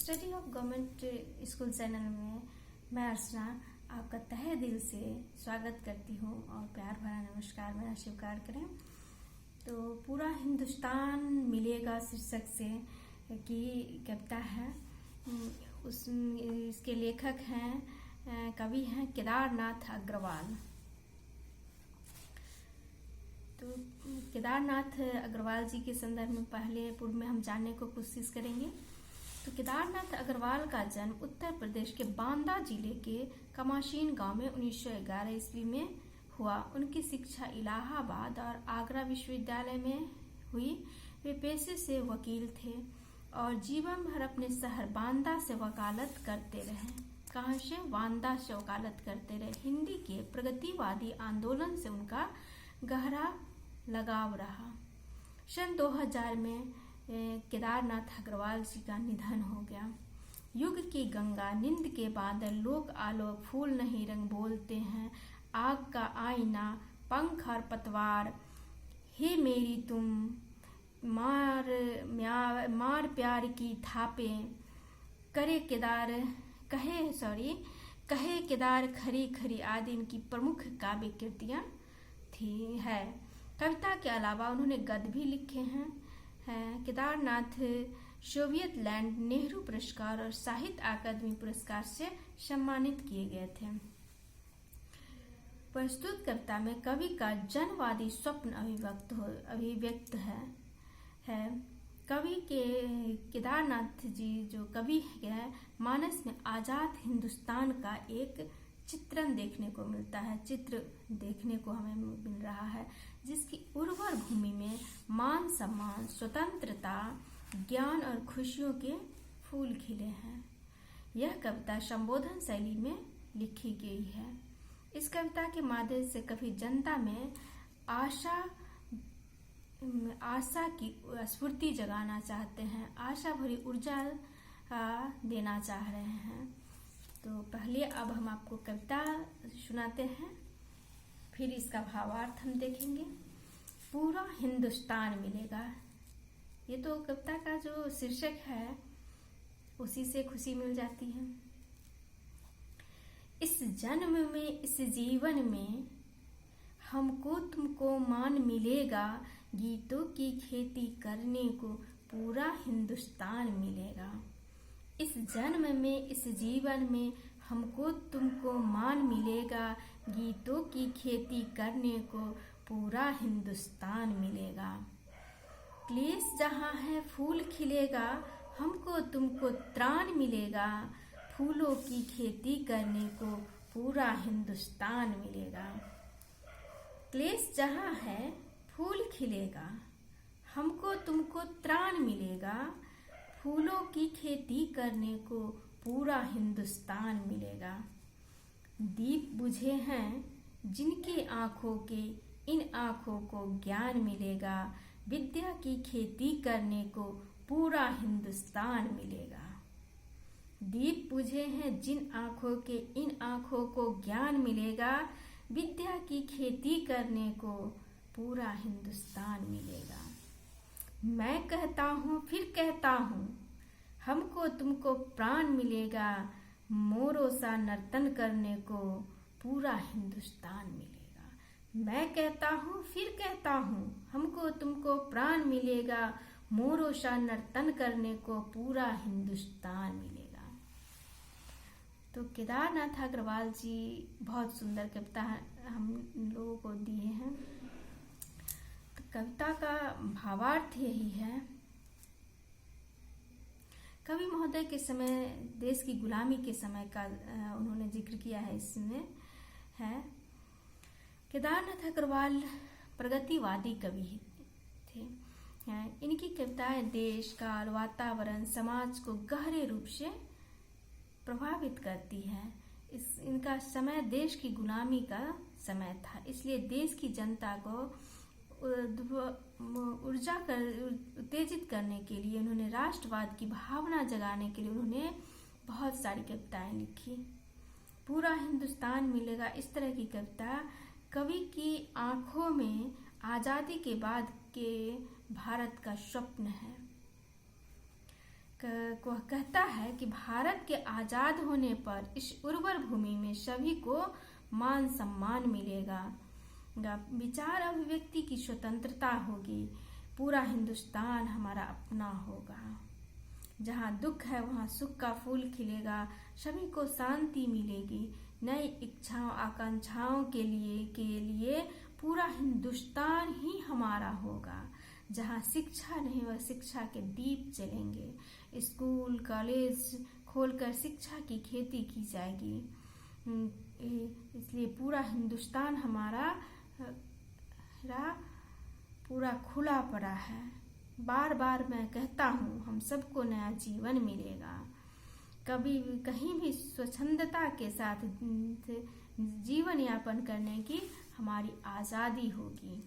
Study of government school channel में मैं अर्चना आपका तहे दिल से स्वागत करती हूँ और प्यार भरा नमस्कार मेरा स्वीकार करें। तो पूरा हिंदुस्तान मिलेगा शीर्षक से की कविता है। इसके लेखक हैं कवि हैं केदारनाथ अग्रवाल। तो केदारनाथ अग्रवाल जी के संदर्भ में पूर्व में हम जानने को कोशिश करेंगे। तो केदारनाथ अग्रवाल का जन्म उत्तर प्रदेश के बांदा जिले के कमाशीन गांव में 1911 ईस्वी में हुआ। उनकी शिक्षा इलाहाबाद और आगरा विश्वविद्यालय में हुई। वे पेशे से वकील थे और जीवन भर अपने शहर बांदा से वकालत करते रहे। कहाँ से? बांदा से वकालत करते रहे। हिंदी के प्रगतिवादी आंदोलन से उनका गहरा लगाव रहा। सन 2000 में केदारनाथ अग्रवाल जी का निधन हो गया। युग की गंगा, नींद के बादल, लोक आलोक, फूल नहीं रंग बोलते हैं, आग का आईना, पंख और पतवार, हे मेरी तुम, मार प्यार की थापें, कहे केदार खरी खरी आदि इनकी प्रमुख काव्य कृतियां थी है। कविता के अलावा उन्होंने गद्य भी लिखे हैं। केदारनाथ सोवियत लैंड नेहरू पुरस्कार और साहित्य अकादमी पुरस्कार से सम्मानित किए गए थे। प्रस्तुत कविता में कवि का जनवादी स्वप्न अभिव्यक्त है। कवि के केदारनाथ जी जो कवि है, मानस में आजाद हिंदुस्तान का एक चित्रण देखने को मिलता है। चित्र देखने को हमें मिल रहा है जिसकी उर्वर भूमि में मान सम्मान, स्वतंत्रता, ज्ञान और खुशियों के फूल खिले हैं। यह कविता संबोधन शैली में लिखी गई है। इस कविता के माध्यम से कवि जनता में आशा की स्फूर्ति जगाना चाहते हैं, आशा भरी ऊर्जा देना चाह रहे हैं। तो पहले अब हम आपको कविता सुनाते हैं, फिर इसका भावार्थ हम देखेंगे। पूरा हिंदुस्तान मिलेगा, ये तो कविता का जो शीर्षक है उसी से खुशी मिल जाती है। इस जन्म में, इस जीवन में हमको तुमको मान मिलेगा, गीतों की खेती करने को पूरा हिंदुस्तान मिलेगा। इस जन्म में, इस जीवन में हमको तुमको मान मिलेगा, गीतों की खेती करने को पूरा हिंदुस्तान मिलेगा। क्लेश जहाँ है फूल खिलेगा, हमको तुमको त्राण मिलेगा, फूलों की खेती करने को पूरा हिंदुस्तान मिलेगा। क्लेश जहाँ है फूल खिलेगा, हमको तुमको त्राण मिलेगा, फूलों की खेती करने को पूरा हिंदुस्तान मिलेगा। दीप बुझे हैं जिनके आँखों के, इन आँखों को ज्ञान मिलेगा, विद्या की खेती करने को पूरा हिंदुस्तान मिलेगा। दीप बुझे हैं जिन आँखों के, इन आँखों को ज्ञान मिलेगा, विद्या की खेती करने को पूरा हिंदुस्तान मिलेगा। मैं कहता हूँ फिर कहता हूँ, हमको तुमको प्राण मिलेगा, मोरों सा नर्तन करने को पूरा हिंदुस्तान मिलेगा। मैं कहता हूँ फिर कहता हूँ, हमको तुमको प्राण मिलेगा, मोरों सा नर्तन करने को पूरा हिंदुस्तान मिलेगा। तो केदारनाथ अग्रवाल जी बहुत सुंदर कविता हम लोगों को दिए हैं। कविता का भावार्थ यही है। कवि महोदय के समय देश की गुलामी के समय का उन्होंने जिक्र किया है। इसमें है केदारनाथ अग्रवाल प्रगतिवादी कवि थे। इनकी कविताएं देश, काल, वातावरण, समाज को गहरे रूप से प्रभावित करती है। इनका समय देश की गुलामी का समय था, इसलिए देश की जनता को ऊर्जा उत्तेजित करने के लिए, उन्होंने राष्ट्रवाद की भावना जगाने के लिए उन्होंने बहुत सारी कविताएं लिखी। पूरा हिंदुस्तान मिलेगा, इस तरह की कविता कवि की आंखों में आजादी के बाद के भारत का स्वप्न है। वह कहता है कि भारत के आजाद होने पर इस उर्वर भूमि में सभी को मान सम्मान मिलेगा, विचार अभिव्यक्ति की स्वतंत्रता होगी, पूरा हिंदुस्तान हमारा अपना होगा। जहाँ दुख है वहाँ सुख का फूल खिलेगा, सभी को शांति मिलेगी, नई इच्छाओं आकांक्षाओं के लिए पूरा हिंदुस्तान ही हमारा होगा। जहाँ शिक्षा नहीं वह शिक्षा के दीप जलेंगे, स्कूल कॉलेज खोलकर शिक्षा की खेती की जाएगी। इसलिए पूरा हिंदुस्तान हमारा पूरा खुला पड़ा है। बार बार मैं कहता हूँ हम सबको नया जीवन मिलेगा, कहीं भी स्वच्छंदता के साथ जीवन यापन करने की हमारी आज़ादी होगी।